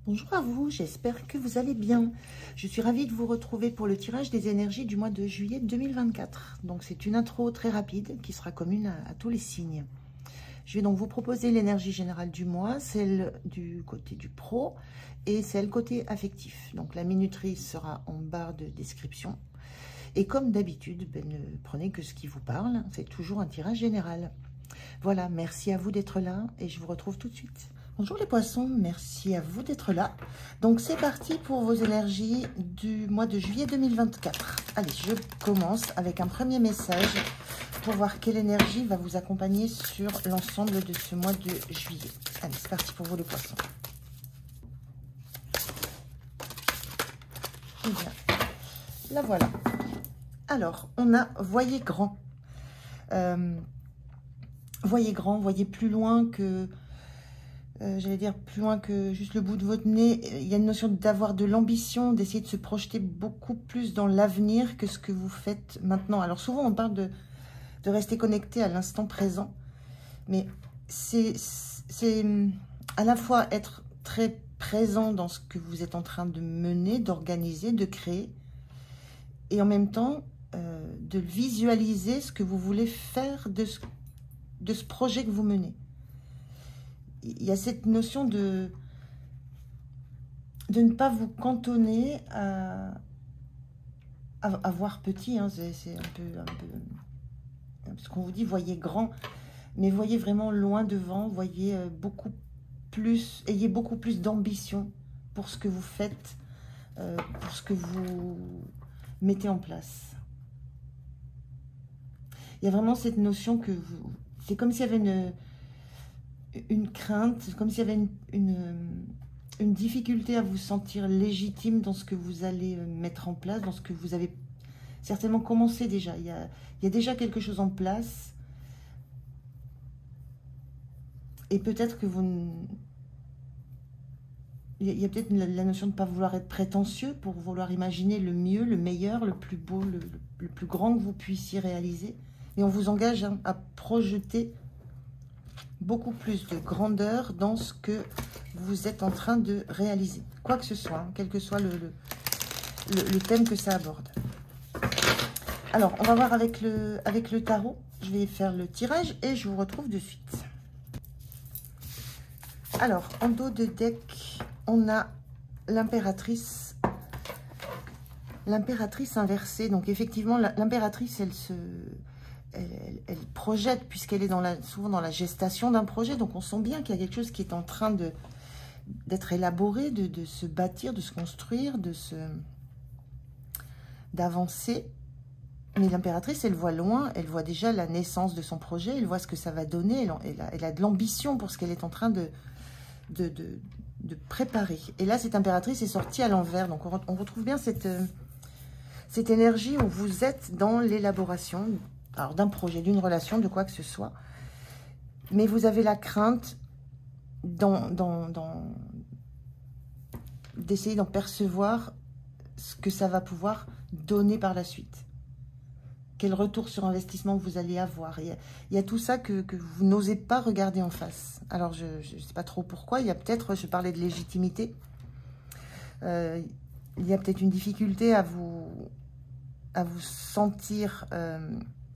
Bonjour à vous, j'espère que vous allez bien. Je suis ravie de vous retrouver pour le tirage des énergies du mois de juillet 2024. Donc c'est une intro très rapide qui sera commune à tous les signes. Je vais donc vous proposer l'énergie générale du mois, celle du côté du pro et celle côté affectif. Donc la minuterie sera en barre de description. Et comme d'habitude, ne prenez que ce qui vous parle, c'est toujours un tirage général. Voilà, merci à vous d'être là et je vous retrouve tout de suite. Bonjour les poissons, merci à vous d'être là. Donc c'est parti pour vos énergies du mois de juillet 2024. Allez, je commence avec un premier message pour voir quelle énergie va vous accompagner sur l'ensemble de ce mois de juillet. Allez, c'est parti pour vous les poissons. Et bien, la voilà. Alors, on a voyez grand. Voyez grand, voyez plus loin que... j'allais dire plus loin que juste le bout de votre nez. Il y a une notion d'avoir de l'ambition, d'essayer de se projeter beaucoup plus dans l'avenir que ce que vous faites maintenant. Alors souvent on parle de rester connecté à l'instant présent, mais c'est à la fois être très présent dans ce que vous êtes en train de mener, d'organiser, de créer, et en même temps de visualiser ce que vous voulez faire de ce projet que vous menez. Il y a cette notion de ne pas vous cantonner à voir petit. Hein, c'est un peu... Parce qu'on vous dit, voyez grand, mais voyez vraiment loin devant, voyez beaucoup plus, ayez beaucoup plus d'ambition pour ce que vous faites, pour ce que vous mettez en place. Il y a vraiment cette notion que vous... C'est comme s'il y avait une crainte, comme s'il y avait une difficulté à vous sentir légitime dans ce que vous allez mettre en place, dans ce que vous avez certainement commencé déjà. Il y a déjà quelque chose en place. Et peut-être que vous... Il y a peut-être la notion de ne pas vouloir être prétentieux pour vouloir imaginer le mieux, le meilleur, le plus beau, le plus grand que vous puissiez réaliser. Et on vous engage à projeter beaucoup plus de grandeur dans ce que vous êtes en train de réaliser. Quoi que ce soit, hein, quel que soit le thème que ça aborde. Alors, on va voir avec le tarot. Je vais faire le tirage et je vous retrouve de suite. Alors, en dos de deck, on a l'impératrice. L'impératrice inversée. Donc, effectivement, l'impératrice, elle projette, puisqu'elle est souvent dans la gestation d'un projet. Donc, on sent bien qu'il y a quelque chose qui est en train d'être élaboré, de se bâtir, de se construire, d'avancer. Mais l'impératrice, elle voit loin, elle voit déjà la naissance de son projet, elle voit ce que ça va donner, elle a de l'ambition pour ce qu'elle est en train de préparer. Et là, cette impératrice est sortie à l'envers. Donc, on retrouve bien cette énergie où vous êtes dans l'élaboration d'un projet, d'une relation, de quoi que ce soit. Mais vous avez la crainte d'essayer d'en percevoir ce que ça va pouvoir donner par la suite. Quel retour sur investissement vous allez avoir. Il y a tout ça que vous n'osez pas regarder en face. Alors, je ne sais pas trop pourquoi. Il y a peut-être, je parlais de légitimité. Il y a peut-être une difficulté à vous sentir...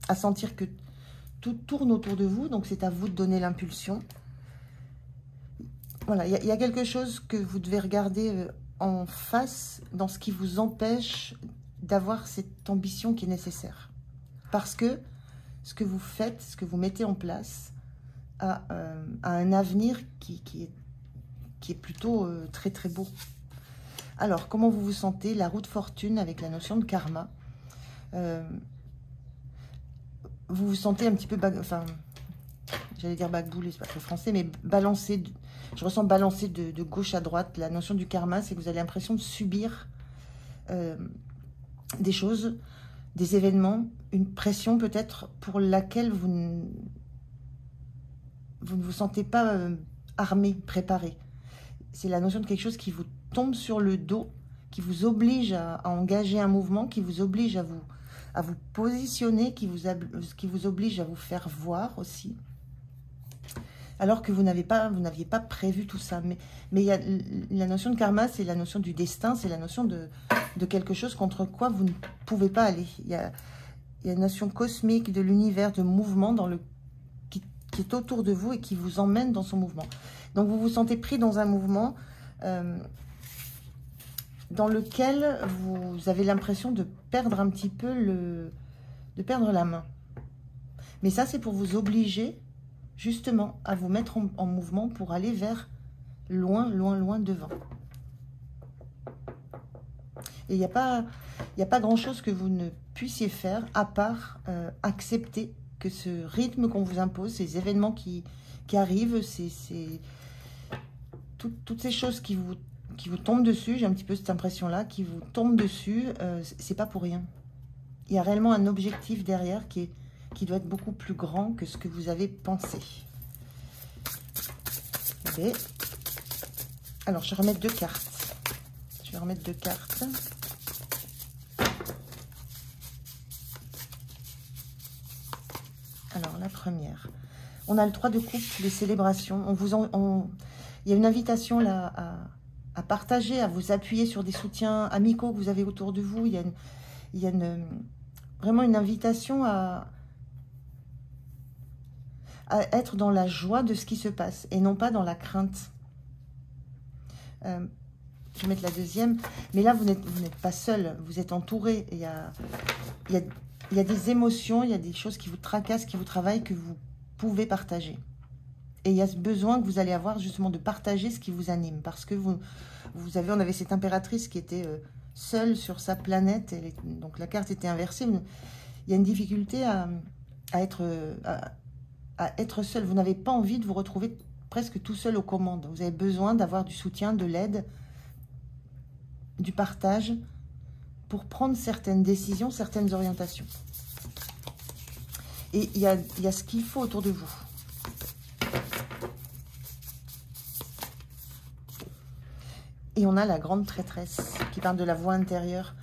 à sentir que tout tourne autour de vous, donc c'est à vous de donner l'impulsion. Voilà, il y a quelque chose que vous devez regarder en face dans ce qui vous empêche d'avoir cette ambition qui est nécessaire. Parce que ce que vous faites, ce que vous mettez en place, a un avenir qui est plutôt très très beau. Alors, comment vous vous sentez? La roue de fortune avec la notion de karma. Vous vous sentez un petit peu, j'allais dire bagboulé, c'est pas très français, mais balancé, je ressens balancer de gauche à droite. La notion du karma, c'est que vous avez l'impression de subir des choses, des événements, une pression peut-être pour laquelle vous ne vous sentez pas armé, préparé. C'est la notion de quelque chose qui vous tombe sur le dos, qui vous oblige à engager un mouvement, qui vous oblige à vous positionner, qui vous oblige à vous faire voir aussi. alors que vous n'aviez pas prévu tout ça. Mais il y a la notion de karma, c'est la notion du destin, c'est la notion de quelque chose contre quoi vous ne pouvez pas aller. Il y a une notion cosmique de l'univers, de mouvement qui est autour de vous et qui vous emmène dans son mouvement. Donc vous vous sentez pris dans un mouvement dans lequel vous avez l'impression de perdre un petit peu de perdre la main. Mais ça, c'est pour vous obliger justement à vous mettre en mouvement pour aller vers loin, loin, loin devant. Et il n'y a pas grand-chose que vous ne puissiez faire à part accepter que ce rythme qu'on vous impose, ces événements qui arrivent, toutes ces choses qui vous tombent dessus, j'ai un petit peu cette impression-là, qui vous tombent dessus, c'est pas pour rien. Il y a réellement un objectif derrière qui doit être beaucoup plus grand que ce que vous avez pensé. Okay. Alors, je vais remettre 2 cartes. Je vais remettre 2 cartes. Alors, la première. On a le 3 de coupe, les célébrations. Il y a une invitation là à partager, à vous appuyer sur des soutiens amicaux que vous avez autour de vous. Il y a vraiment une invitation à être dans la joie de ce qui se passe et non pas dans la crainte. Je vais mettre la deuxième. Mais là, vous n'êtes pas seul, vous êtes entouré. Il y a des émotions, il y a des choses qui vous tracassent, qui vous travaillent, que vous pouvez partager. Et il y a ce besoin que vous allez avoir justement de partager ce qui vous anime. Parce que on avait cette impératrice qui était seule sur sa planète. Donc la carte était inversée. Il y a une difficulté à être seul. Vous n'avez pas envie de vous retrouver presque tout seul aux commandes. Vous avez besoin d'avoir du soutien, de l'aide, du partage pour prendre certaines décisions, certaines orientations. Et il y a ce qu'il faut autour de vous. Et on a la grande prêtresse qui parle de la voix intérieure.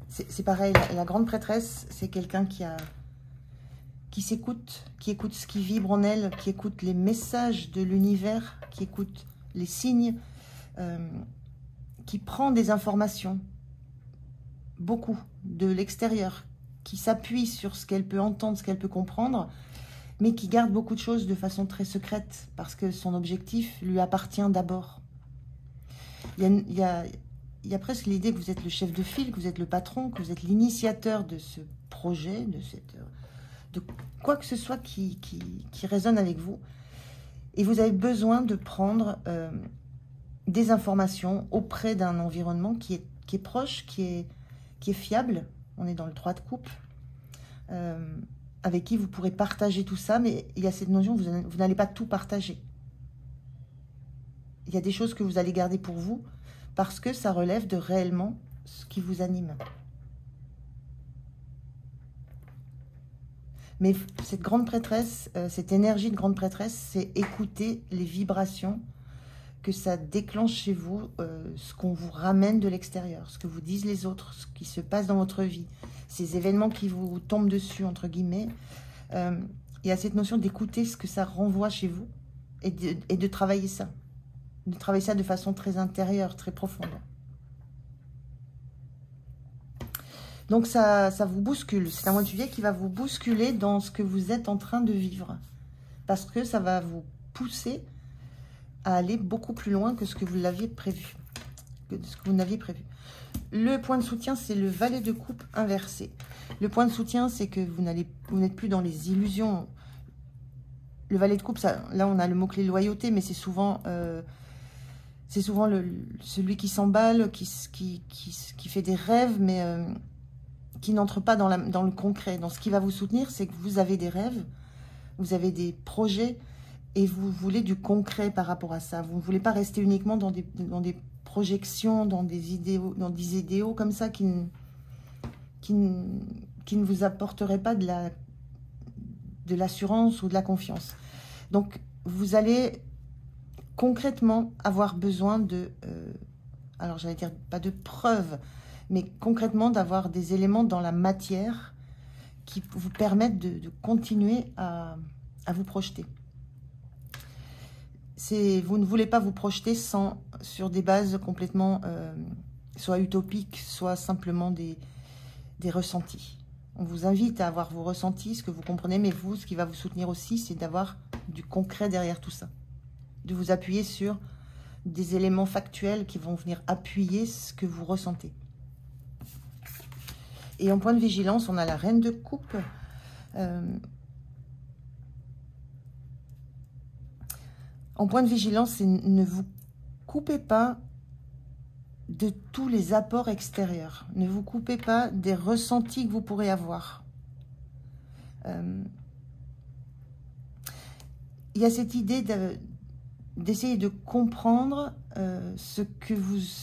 C'est pareil, la grande prêtresse, c'est quelqu'un qui s'écoute, qui écoute ce qui vibre en elle, qui écoute les messages de l'univers, qui écoute les signes, qui prend des informations, beaucoup, de l'extérieur, qui s'appuie sur ce qu'elle peut entendre, ce qu'elle peut comprendre, mais qui garde beaucoup de choses de façon très secrète, parce que son objectif lui appartient d'abord. Il y a presque l'idée que vous êtes le chef de file, que vous êtes le patron, que vous êtes l'initiateur de ce projet, de quoi que ce soit qui résonne avec vous. Et vous avez besoin de prendre des informations auprès d'un environnement qui est proche, qui est fiable. On est dans le 3 de coupe, avec qui vous pourrez partager tout ça, mais il y a cette notion, vous n'allez pas tout partager. Il y a des choses que vous allez garder pour vous, parce que ça relève de réellement ce qui vous anime. Mais cette grande prêtresse, cette énergie de grande prêtresse, c'est écouter les vibrations que ça déclenche chez vous, ce qu'on vous ramène de l'extérieur, ce que vous disent les autres, ce qui se passe dans votre vie, ces événements qui vous tombent dessus, entre guillemets. Il y a cette notion d'écouter ce que ça renvoie chez vous et de travailler ça. De travailler ça de façon très intérieure, très profonde. Donc ça vous bouscule. C'est un mois de juillet qui va vous bousculer dans ce que vous êtes en train de vivre. Parce que ça va vous pousser à aller beaucoup plus loin que ce que vous l'aviez prévu. Que ce que vous n'aviez prévu. Le point de soutien, c'est le valet de coupe inversé. Le point de soutien, c'est que vous n'êtes plus dans les illusions. Le valet de coupe, là on a le mot-clé loyauté, mais c'est souvent celui qui s'emballe, qui fait des rêves, mais qui n'entre pas dans le concret. Donc, ce qui va vous soutenir, c'est que vous avez des rêves, vous avez des projets, et vous voulez du concret par rapport à ça. Vous ne voulez pas rester uniquement dans des projections, dans des idéaux comme ça qui ne vous apporteraient pas de l'assurance ou de la confiance. Donc, vous allez concrètement avoir besoin de, alors j'allais dire pas de preuves, mais concrètement d'avoir des éléments dans la matière qui vous permettent de continuer à vous projeter. vous ne voulez pas vous projeter sur des bases complètement soit utopiques, soit simplement des ressentis. On vous invite à avoir vos ressentis, ce que vous comprenez, mais vous, ce qui va vous soutenir aussi, c'est d'avoir du concret derrière tout ça. De vous appuyer sur des éléments factuels qui vont venir appuyer ce que vous ressentez. Et en point de vigilance, on a la reine de coupe. En point de vigilance, ne vous coupez pas de tous les apports extérieurs. Ne vous coupez pas des ressentis que vous pourrez avoir. Il y a cette idée d'essayer de comprendre ce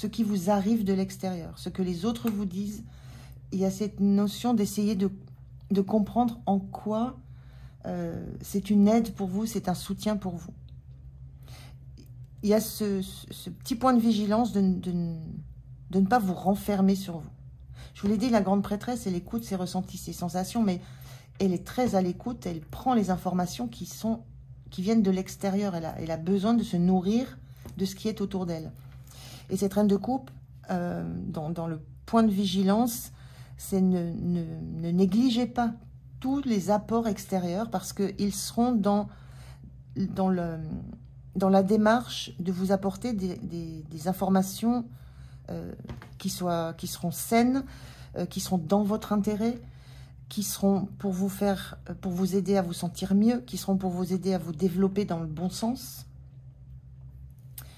qui vous arrive de l'extérieur, ce que les autres vous disent. Il y a cette notion d'essayer de comprendre en quoi c'est une aide pour vous, c'est un soutien pour vous. Il y a ce petit point de vigilance de ne pas vous renfermer sur vous. Je vous l'ai dit, la grande prêtresse, elle écoute ses ressentis, ses sensations, mais elle est très à l'écoute, elle prend les informations qui viennent de l'extérieur. Elle a besoin de se nourrir de ce qui est autour d'elle. Et cette reine de coupe, dans le point de vigilance, c'est ne négligez pas tous les apports extérieurs parce qu'ils seront dans la démarche de vous apporter des informations qui seront saines, qui seront dans votre intérêt, qui seront pour vous aider à vous sentir mieux, qui seront pour vous aider à vous développer dans le bon sens.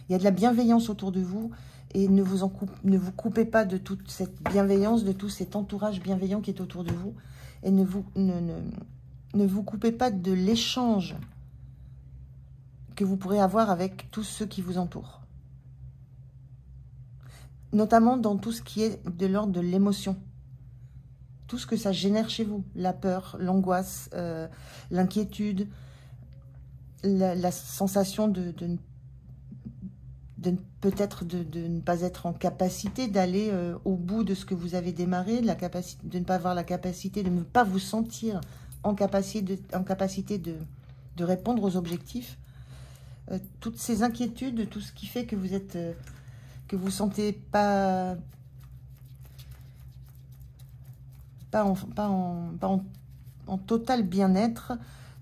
Il y a de la bienveillance autour de vous et ne vous coupez pas de toute cette bienveillance, de tout cet entourage bienveillant qui est autour de vous et ne vous coupez pas de l'échange que vous pourrez avoir avec tous ceux qui vous entourent. Notamment dans tout ce qui est de l'ordre de l'émotion. Tout ce que ça génère chez vous. La peur, l'angoisse, l'inquiétude, la sensation peut-être de ne pas être en capacité d'aller au bout de ce que vous avez démarré, de ne pas avoir la capacité, de ne pas vous sentir en capacité de répondre aux objectifs. Toutes ces inquiétudes, tout ce qui fait que vous êtes, que vous sentez pas en total bien-être,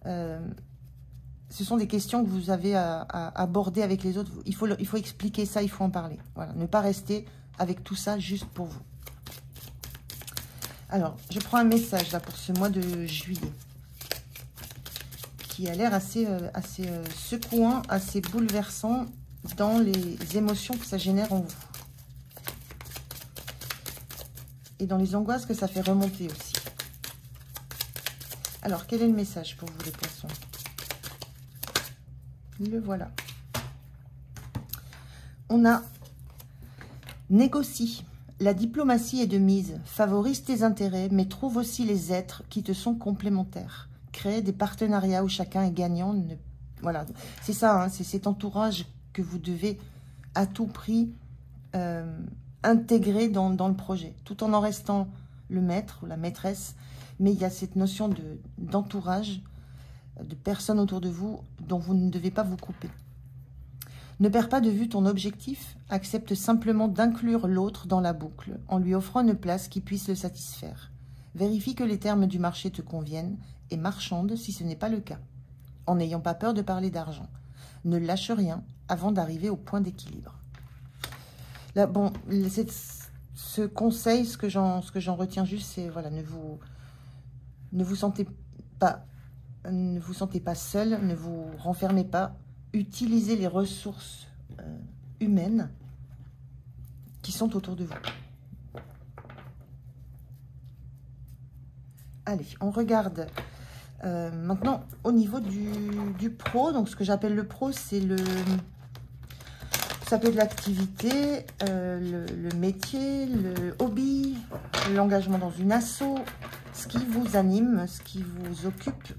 ce sont des questions que vous avez à aborder avec les autres. Il faut expliquer ça, il faut en parler. Voilà, ne pas rester avec tout ça juste pour vous. Alors, je prends un message là pour ce mois de juillet, qui a l'air assez secouant, assez bouleversant dans les émotions que ça génère en vous. Et dans les angoisses que ça fait remonter aussi. Alors, quel est le message pour vous les poissons? Le voilà. On a négocie. La diplomatie est de mise. Favorise tes intérêts, mais trouve aussi les êtres qui te sont complémentaires. Créer des partenariats où chacun est gagnant. Voilà, c'est ça, hein, c'est cet entourage que vous devez à tout prix intégrer dans le projet, tout en restant le maître ou la maîtresse. Mais il y a cette notion d'entourage, de personnes autour de vous dont vous ne devez pas vous couper. Ne perds pas de vue ton objectif, accepte simplement d'inclure l'autre dans la boucle en lui offrant une place qui puisse le satisfaire. Vérifie que les termes du marché te conviennent et marchande si ce n'est pas le cas, en n'ayant pas peur de parler d'argent. Ne lâche rien avant d'arriver au point d'équilibre. Là, bon, ce conseil, ce que j'en retiens juste, c'est voilà, ne vous sentez pas seul, ne vous renfermez pas, utilisez les ressources humaines qui sont autour de vous. Allez, on regarde maintenant au niveau du pro. Donc ce que j'appelle le pro, c'est ça peut être l'activité, le métier, le hobby, l'engagement dans une asso, ce qui vous anime, ce qui vous occupe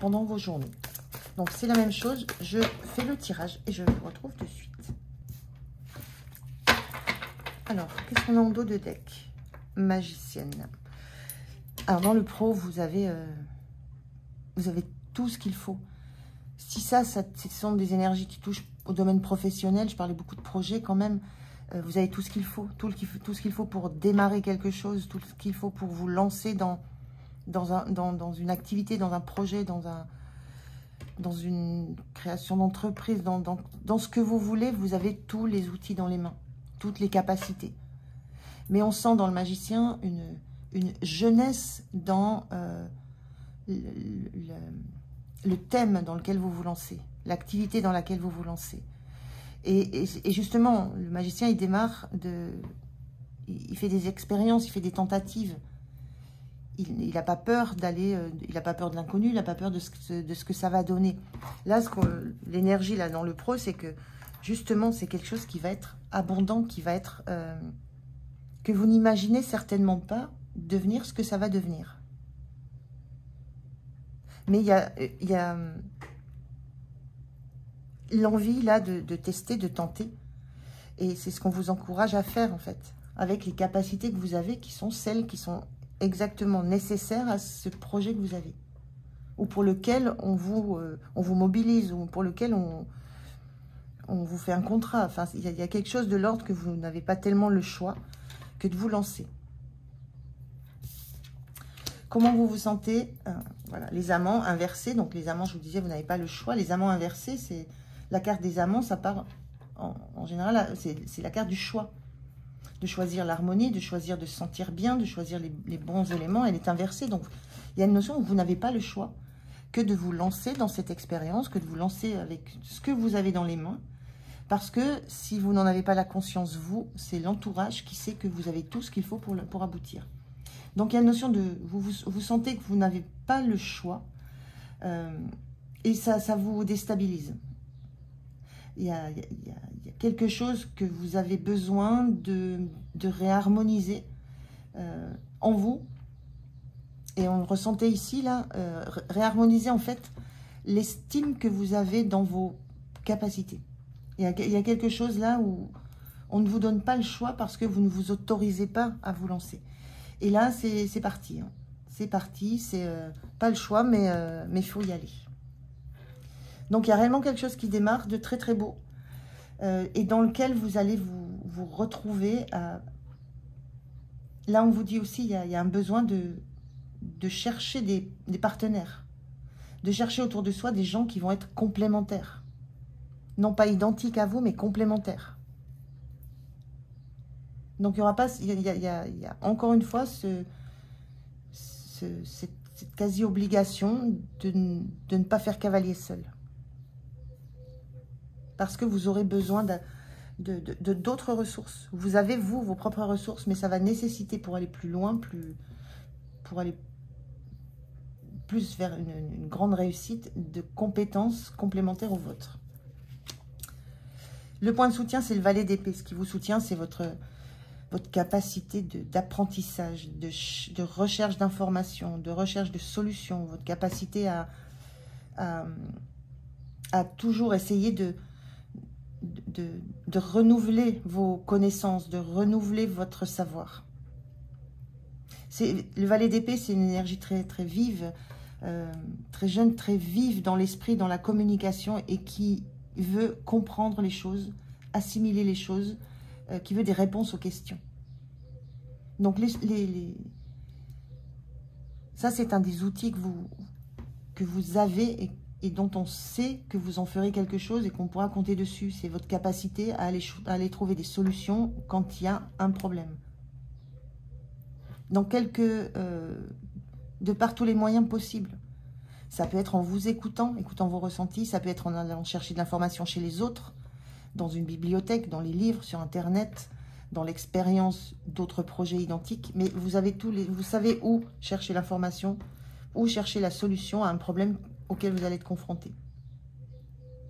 pendant vos journées. Donc c'est la même chose, je fais le tirage et je vous retrouve de suite. Alors, qu'est-ce qu'on a en dos de deck? Magicienne. Alors dans le pro, vous avez tout ce qu'il faut. si ce sont des énergies qui touchent au domaine professionnel, je parlais beaucoup de projets quand même, vous avez tout ce qu'il faut, tout ce qu'il faut pour démarrer quelque chose, tout ce qu'il faut pour vous lancer dans une activité, dans un projet, dans une création d'entreprise, dans ce que vous voulez. Vous avez tous les outils dans les mains, toutes les capacités. Mais on sent dans le magicien une jeunesse dans le thème dans lequel vous vous lancez, l'activité dans laquelle vous vous lancez. Et justement, le magicien, il démarre, il fait des expériences, il fait des tentatives. Il n'a pas peur d'aller, il n'a pas peur de l'inconnu, il n'a pas peur de ce que ça va donner. Là, l'énergie là dans le pro, c'est que justement, c'est quelque chose qui va être abondant, qui va être que vous n'imaginez certainement pas devenir ce que ça va devenir. Mais il y a l'envie là de tester, de tenter. Et c'est ce qu'on vous encourage à faire en fait, avec les capacités que vous avez, qui sont celles qui sont exactement nécessaires à ce projet que vous avez, ou pour lequel on vous mobilise, ou pour lequel on vous fait un contrat. Enfin, il y a quelque chose de l'ordre que vous n'avez pas tellement le choix que de vous lancer. Comment vous vous sentez? Voilà, les amants inversés. Donc les amants, je vous disais, vous n'avez pas le choix. Les amants inversés, c'est la carte des amants, ça part en général, c'est la carte du choix. De choisir l'harmonie, de choisir de se sentir bien, de choisir les bons éléments. Elle est inversée. Donc il y a une notion où vous n'avez pas le choix que de vous lancer dans cette expérience, que de vous lancer avec ce que vous avez dans les mains. Parce que si vous n'en avez pas la conscience, vous, c'est l'entourage qui sait que vous avez tout ce qu'il faut pour aboutir. Donc, il y a une notion de... Vous sentez que vous n'avez pas le choix et ça vous déstabilise. Il y a quelque chose que vous avez besoin de réharmoniser en vous. Et on le ressentait ici, là, réharmoniser en fait l'estime que vous avez dans vos capacités. Il y a quelque chose là où on ne vous donne pas le choix parce que vous ne vous autorisez pas à vous lancer. Et là, c'est parti. Hein. C'est parti, c'est pas le choix, mais il faut y aller. Donc, il y a réellement quelque chose qui démarre de très, très beau et dans lequel vous allez vous retrouver. Là, on vous dit aussi, il y a un besoin de chercher des partenaires, de chercher autour de soi des gens qui vont être complémentaires. Non pas identiques à vous, mais complémentaires. Donc, il y aura pas, il y a encore une fois cette quasi-obligation de ne pas faire cavalier seul. Parce que vous aurez besoin d'autres ressources. Vous avez, vous, vos propres ressources, mais ça va nécessiter, pour aller plus loin, pour aller plus vers une grande réussite, de compétences complémentaires aux vôtres. Le point de soutien, c'est le valet d'épée. Ce qui vous soutient, c'est votre capacité d'apprentissage, de recherche d'informations, de recherche de solutions, votre capacité à toujours essayer de renouveler vos connaissances, de renouveler votre savoir. Le valet d'épée, c'est une énergie très, très vive, très jeune, très vive dans l'esprit, dans la communication, et qui veut comprendre les choses, assimiler les choses, qui veut des réponses aux questions. Donc, ça, c'est un des outils que vous avez et dont on sait que vous en ferez quelque chose et qu'on pourra compter dessus. C'est votre capacité à aller trouver des solutions quand il y a un problème. Donc, de par tous les moyens possibles. Ça peut être en vous écoutant vos ressentis, ça peut être en allant chercher de l'information chez les autres, dans une bibliothèque, dans les livres, sur Internet, dans l'expérience d'autres projets identiques. Mais vous savez où chercher l'information, où chercher la solution à un problème auquel vous allez être confronté.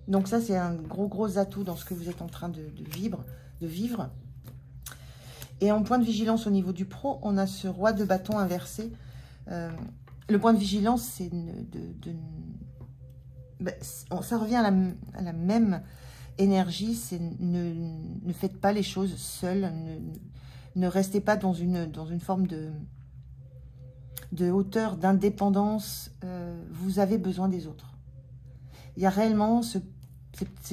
Donc ça, c'est un gros atout dans ce que vous êtes en train de vivre. Et en point de vigilance au niveau du pro, on a ce roi de bâton inversé. Le point de vigilance, c'est ça revient à la même énergie, c'est ne faites pas les choses seuls, ne restez pas dans une forme de hauteur, d'indépendance. Vous avez besoin des autres. Il y a réellement, c'est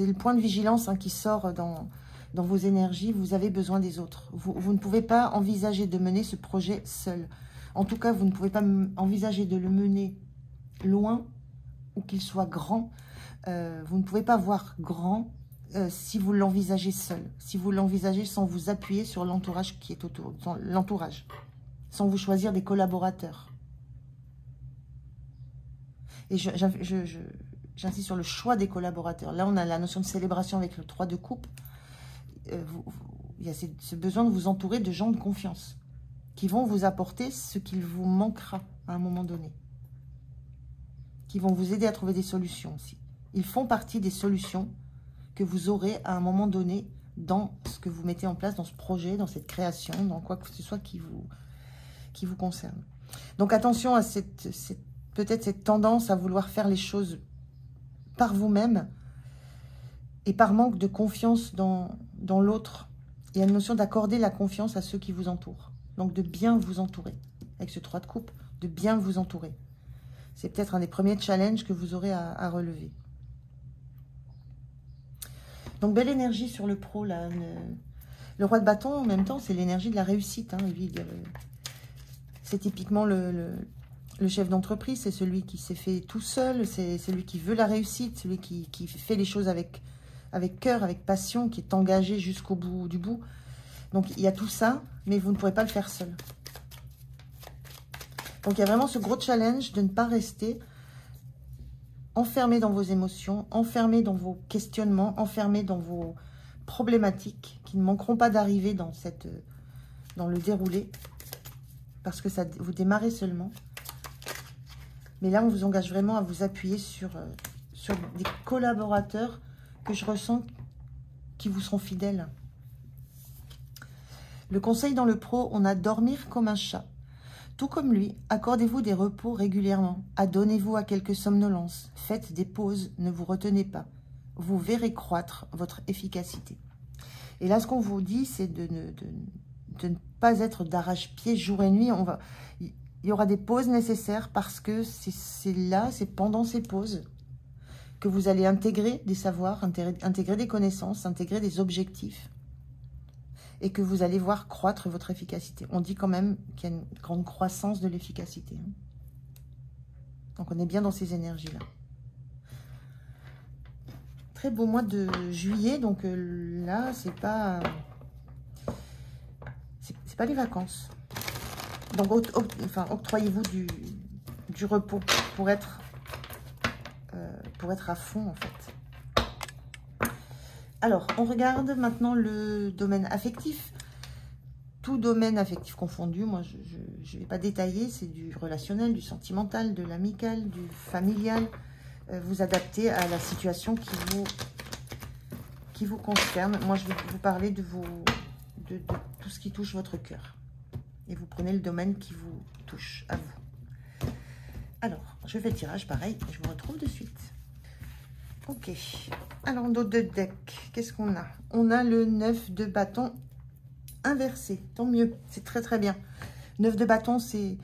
le point de vigilance qui sort dans vos énergies. Vous avez besoin des autres. Vous ne pouvez pas envisager de mener ce projet seul. En tout cas, vous ne pouvez pas envisager de le mener loin ou qu'il soit grand. Vous ne pouvez pas voir grand si vous l'envisagez seul. Si vous l'envisagez sans vous appuyer sur l'entourage qui est autour. L'entourage. Sans vous choisir des collaborateurs. Et j'insiste sur le choix des collaborateurs. Là, on a la notion de célébration avec le 3 de coupe. Il y a ce besoin de vous entourer de gens de confiance qui vont vous apporter ce qu'il vous manquera à un moment donné. Qui vont vous aider à trouver des solutions aussi. Ils font partie des solutions que vous aurez à un moment donné dans ce que vous mettez en place, dans ce projet, dans cette création, dans quoi que ce soit qui vous concerne. Donc attention à peut-être cette tendance à vouloir faire les choses par vous-même et par manque de confiance dans l'autre. Il y a une notion d'accorder la confiance à ceux qui vous entourent. Donc de bien vous entourer. Avec ce 3 de coupe, de bien vous entourer. C'est peut-être un des premiers challenges que vous aurez à relever. Donc belle énergie sur le pro là. Le roi de bâton en même temps c'est l'énergie de la réussite. C'est typiquement le chef d'entreprise, c'est celui qui s'est fait tout seul, c'est celui qui veut la réussite, celui qui fait les choses avec cœur, avec passion, qui est engagé jusqu'au bout du bout. Donc il y a tout ça, mais vous ne pourrez pas le faire seul. Donc il y a vraiment ce gros challenge de ne pas rester enfermé dans vos émotions, enfermé dans vos questionnements, enfermé dans vos problématiques qui ne manqueront pas d'arriver dans le déroulé, parce que ça, vous démarrez seulement. Mais là, on vous engage vraiment à vous appuyer sur des collaborateurs que je ressens qui vous seront fidèles. Le conseil dans le pro, on a dormir comme un chat. Tout comme lui, accordez-vous des repos régulièrement. Adonnez-vous à quelques somnolences. Faites des pauses, ne vous retenez pas. Vous verrez croître votre efficacité. Et là, ce qu'on vous dit, c'est de ne pas être d'arrache-pied jour et nuit. Il y aura des pauses nécessaires parce que c'est pendant ces pauses que vous allez intégrer des savoirs, intégrer des connaissances, intégrer des objectifs et que vous allez voir croître votre efficacité. On dit quand même qu'il y a une grande croissance de l'efficacité. Donc on est bien dans ces énergies-là. Très beau mois de juillet, donc là, c'est pas les vacances. Donc, octroyez-vous du repos pour être à fond, en fait. Alors, on regarde maintenant le domaine affectif. Tout domaine affectif confondu, moi, je ne vais pas détailler. C'est du relationnel, du sentimental, de l'amical, du familial. Vous adaptez à la situation qui vous concerne. Moi, je vais vous parler de tout ce qui touche votre cœur. Et vous prenez le domaine qui vous touche, à vous. Alors, je fais le tirage, pareil, et je vous retrouve de suite. Ok. Alors, d'autres de deck, qu'est-ce qu'on a? On a le 9 de bâton inversé. Tant mieux, c'est très très bien. 9 de bâton, c'est...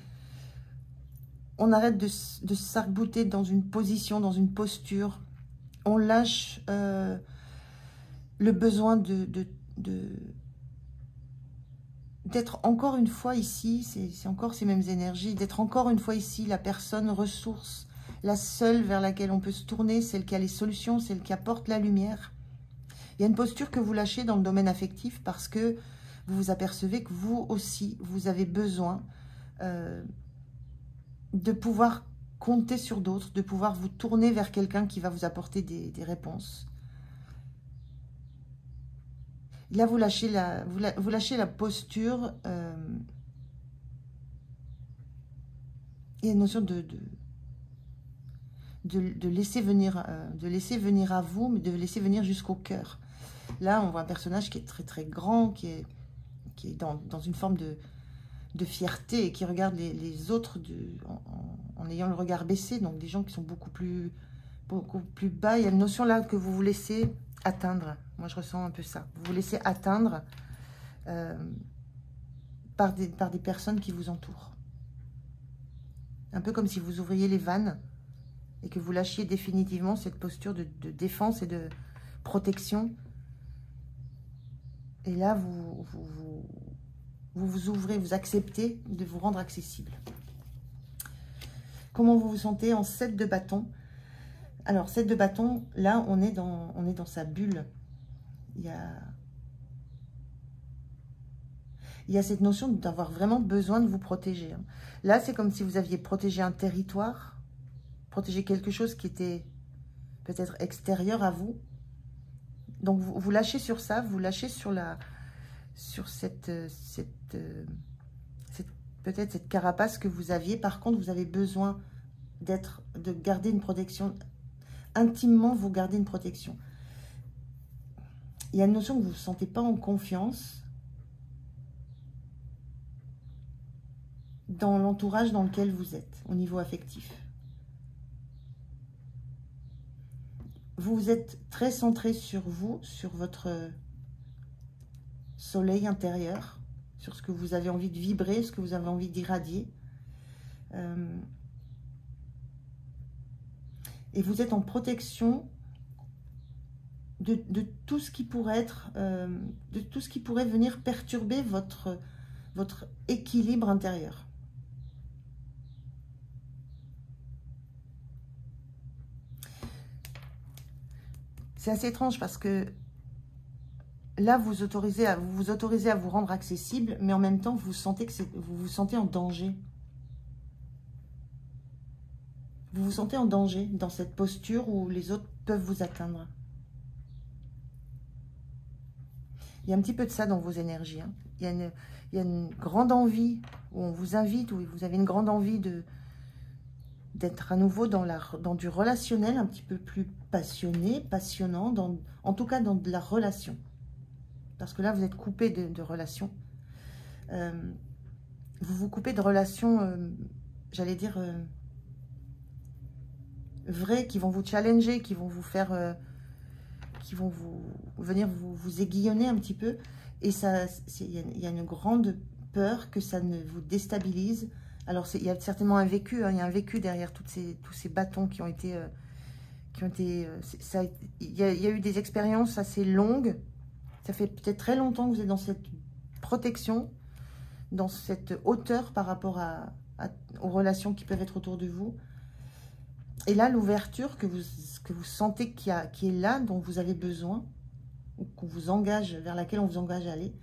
On arrête de s'arc-bouter dans une position, dans une posture. On lâche le besoin d'être encore une fois ici, c'est encore ces mêmes énergies, d'être encore une fois ici, la personne ressource, la seule vers laquelle on peut se tourner, celle qui a les solutions, celle qui apporte la lumière. Il y a une posture que vous lâchez dans le domaine affectif parce que vous vous apercevez que vous aussi, vous avez besoin de pouvoir compter sur d'autres, de pouvoir vous tourner vers quelqu'un qui va vous apporter des réponses. Là, vous lâchez la posture. Il y a une notion de laisser venir à vous, mais de laisser venir jusqu'au cœur. Là, on voit un personnage qui est très très grand, qui est dans une forme de fierté et qui regarde les autres en ayant le regard baissé. Donc des gens qui sont beaucoup plus bas. Il y a une notion là que vous vous laissez atteindre. Moi, je ressens un peu ça. Vous vous laissez atteindre par des personnes qui vous entourent. Un peu comme si vous ouvriez les vannes et que vous lâchiez définitivement cette posture de défense et de protection. Et là, vous ouvrez, vous acceptez de vous rendre accessible. Comment vous vous sentez en 7 de bâton? Alors, 7 de bâton, là, on est dans sa bulle. Il y a cette notion d'avoir vraiment besoin de vous protéger. Là, c'est comme si vous aviez protégé un territoire, protégé quelque chose qui était peut-être extérieur à vous. Donc, vous lâchez sur ça, vous lâchez sur peut-être cette carapace que vous aviez. Par contre, vous avez besoin de garder une protection. Intimement, vous gardez une protection. Il y a une notion que vous ne vous sentez pas en confiance dans l'entourage dans lequel vous êtes, au niveau affectif. Vous êtes très centré sur vous, sur votre soleil intérieur, sur ce que vous avez envie de vibrer, ce que vous avez envie d'irradier. Et vous êtes en protection de tout ce qui pourrait être, de tout ce qui pourrait venir perturber votre équilibre intérieur. C'est assez étrange parce que là, vous vous autorisez à vous rendre accessible, mais en même temps, vous vous sentez en danger. Vous vous sentez en danger dans cette posture où les autres peuvent vous atteindre. Il y a un petit peu de ça dans vos énergies. Hein. Il y a une grande envie, où on vous invite, où vous avez une grande envie d'être à nouveau dans du relationnel, un petit peu plus passionné, passionnant, en tout cas dans de la relation. Parce que là, vous êtes coupé de relations. Vous vous coupez de relations, j'allais dire, vraies, qui vont vous challenger, qui vont vous faire... qui vont venir vous aiguillonner un petit peu. Et il y a une grande peur que ça ne vous déstabilise. Alors, il y a certainement un vécu, hein, il y a un vécu derrière tous ces bâtons qui ont été... il y a eu des expériences assez longues. Ça fait peut-être très longtemps que vous êtes dans cette protection, dans cette hauteur par rapport aux relations qui peuvent être autour de vous. Et là, l'ouverture que vous sentez qui est là, dont vous avez besoin, ou qu'on vous engage, vers laquelle on vous engage à aller,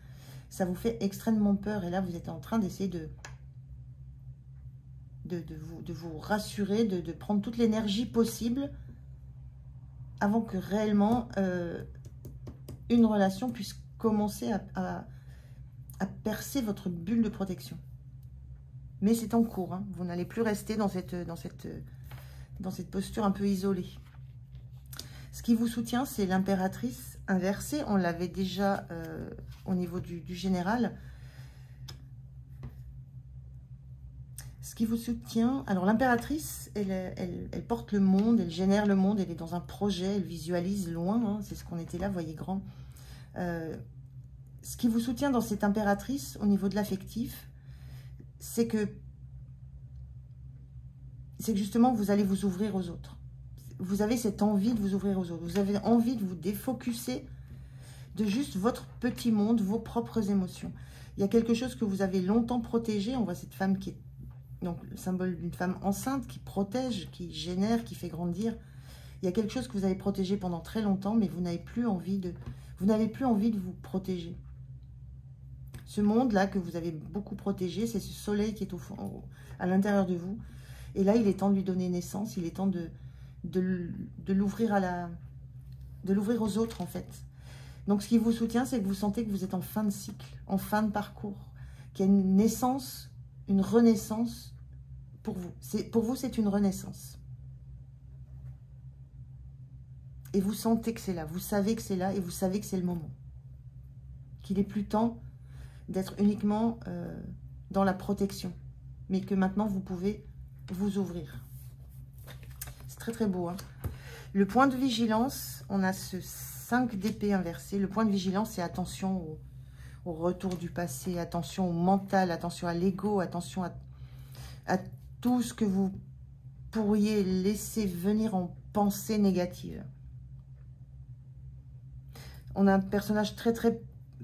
ça vous fait extrêmement peur. Et là, vous êtes en train d'essayer de vous rassurer, de prendre toute l'énergie possible avant que réellement une relation puisse commencer à percer votre bulle de protection. Mais c'est en cours, hein. Vous n'allez plus rester dans cette posture un peu isolée. Ce qui vous soutient, c'est l'impératrice inversée. On l'avait déjà au niveau du général. Ce qui vous soutient... Alors, l'impératrice, elle porte le monde, elle génère le monde, elle est dans un projet, elle visualise loin. Hein, c'est ce qu'on était là, voyez grand. Ce qui vous soutient dans cette impératrice, au niveau de l'affectif, c'est que justement, vous allez vous ouvrir aux autres. Vous avez cette envie de vous ouvrir aux autres. Vous avez envie de vous défocuser de juste votre petit monde, vos propres émotions. Il y a quelque chose que vous avez longtemps protégé. On voit cette femme qui est donc le symbole d'une femme enceinte, qui protège, qui génère, qui fait grandir. Il y a quelque chose que vous avez protégé pendant très longtemps, mais vous n'avez plus envie de vous protéger. Ce monde-là que vous avez beaucoup protégé, c'est ce soleil qui est à l'intérieur de vous. Et là, il est temps de lui donner naissance, il est temps de l'ouvrir aux autres, en fait. Donc, ce qui vous soutient, c'est que vous sentez que vous êtes en fin de cycle, en fin de parcours, qu'il y a une naissance, une renaissance pour vous. Pour vous, c'est une renaissance. Et vous sentez que c'est là, vous savez que c'est là, et vous savez que c'est le moment. Qu'il n'est plus temps d'être uniquement dans la protection, mais que maintenant, vous pouvez vous ouvrir. C'est très très beau. Hein. Le point de vigilance, on a ce 5 d'épée inversé. Le point de vigilance, c'est attention au retour du passé, attention au mental, attention à l'ego, attention à tout ce que vous pourriez laisser venir en pensée négative. On a un personnage très très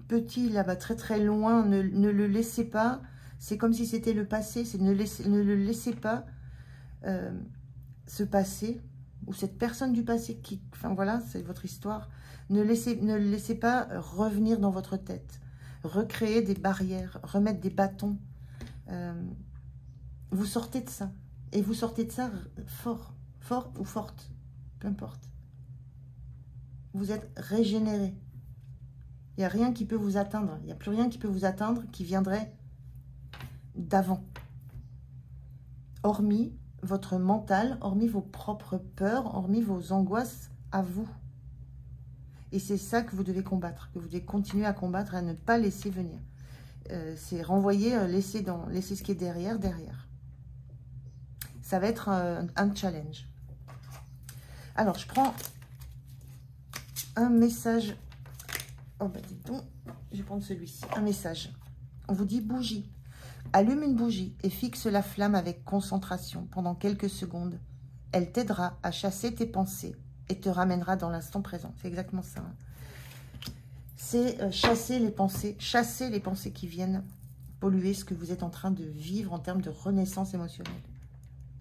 petit là-bas, très très loin. Ne le laissez pas. C'est comme si c'était le passé. Ne le laissez pas se passer. Ou cette personne du passé qui... Enfin voilà, c'est votre histoire. Ne le laissez pas revenir dans votre tête. Recréer des barrières, remettre des bâtons. Vous sortez de ça. Et vous sortez de ça fort. Fort ou forte. Peu importe. Vous êtes régénéré. Il n'y a rien qui peut vous atteindre. Il n'y a plus rien qui peut vous atteindre qui viendrait d'avant. Hormis votre mental, hormis vos propres peurs, hormis vos angoisses à vous. Et c'est ça que vous devez combattre, que vous devez continuer à combattre, à ne pas laisser venir. C'est renvoyer, laisser ce qui est derrière. Ça va être un challenge. Alors, je prends un message. Oh, bah dis donc, je vais prendre celui-ci. Un message. On vous dit bougie. Allume une bougie et fixe la flamme avec concentration pendant quelques secondes. Elle t'aidera à chasser tes pensées et te ramènera dans l'instant présent. C'est exactement ça. Hein. C'est chasser les pensées qui viennent polluer ce que vous êtes en train de vivre en termes de renaissance émotionnelle.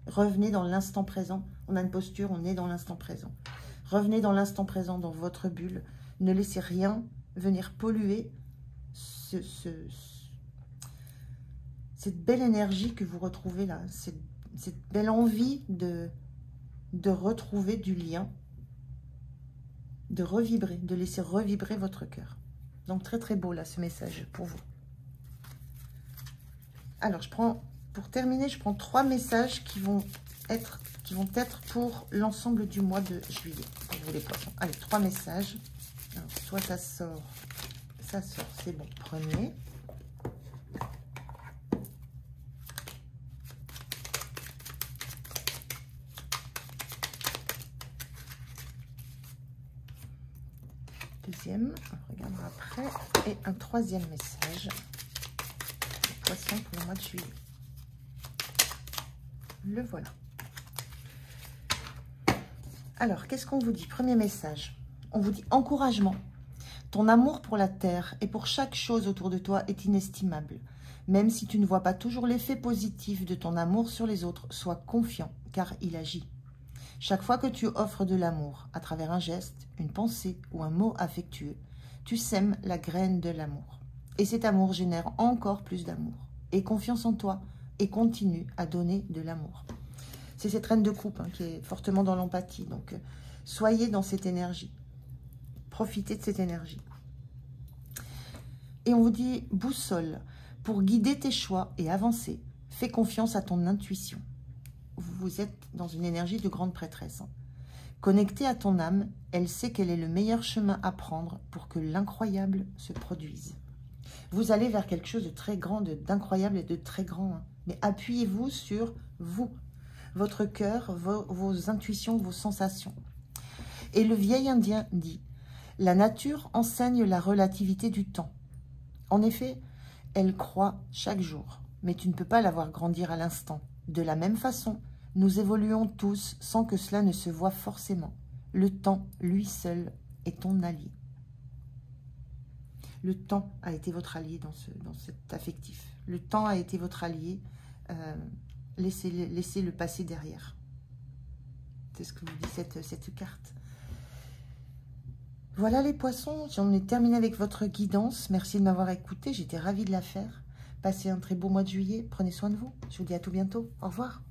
Revenez dans l'instant présent. On a une posture, on est dans l'instant présent. Revenez dans l'instant présent, dans votre bulle. Ne laissez rien venir polluer cette belle énergie que vous retrouvez là. Cette belle envie de retrouver du lien, de revibrer, de laisser revibrer votre cœur. Donc très très beau là ce message pour vous. Alors pour terminer, je prends 3 messages qui vont être pour l'ensemble du mois de juillet. Pour vous les poissons. Allez, 3 messages. Alors, soit ça sort, c'est bon. Premier. Deuxième, on regardera après. Et un 3e message. Les poissons pour le mois de juillet. Le voilà. Alors, qu'est-ce qu'on vous dit? Premier message. On vous dit encouragement. Ton amour pour la terre et pour chaque chose autour de toi est inestimable. Même si tu ne vois pas toujours l'effet positif de ton amour sur les autres, sois confiant car il agit. Chaque fois que tu offres de l'amour à travers un geste, une pensée ou un mot affectueux, tu sèmes la graine de l'amour. Et cet amour génère encore plus d'amour. Aie confiance en toi et continue à donner de l'amour. C'est cette reine de coupe hein, qui est fortement dans l'empathie. Donc, soyez dans cette énergie. Profitez de cette énergie. Et on vous dit boussole. Pour guider tes choix et avancer, fais confiance à ton intuition. Vous êtes dans une énergie de grande prêtresse. Hein. Connectée à ton âme, elle sait quel est le meilleur chemin à prendre pour que l'incroyable se produise. Vous allez vers quelque chose de très grand, d'incroyable et de très grand. Hein. Mais appuyez-vous sur vous, votre cœur, vos intuitions, vos sensations. Et le vieil indien dit « La nature enseigne la relativité du temps. En effet, elle croît chaque jour, mais tu ne peux pas la voir grandir à l'instant. De la même façon, nous évoluons tous sans que cela ne se voie forcément. Le temps, lui seul, est ton allié. » Le temps a été votre allié dans cet affectif. Le temps a été votre allié. Laissez le passé derrière. C'est ce que vous dit cette carte. Voilà les poissons, j'en ai terminé avec votre guidance. Merci de m'avoir écouté, j'étais ravie de la faire. Passez un très beau mois de juillet, prenez soin de vous. Je vous dis à tout bientôt, au revoir.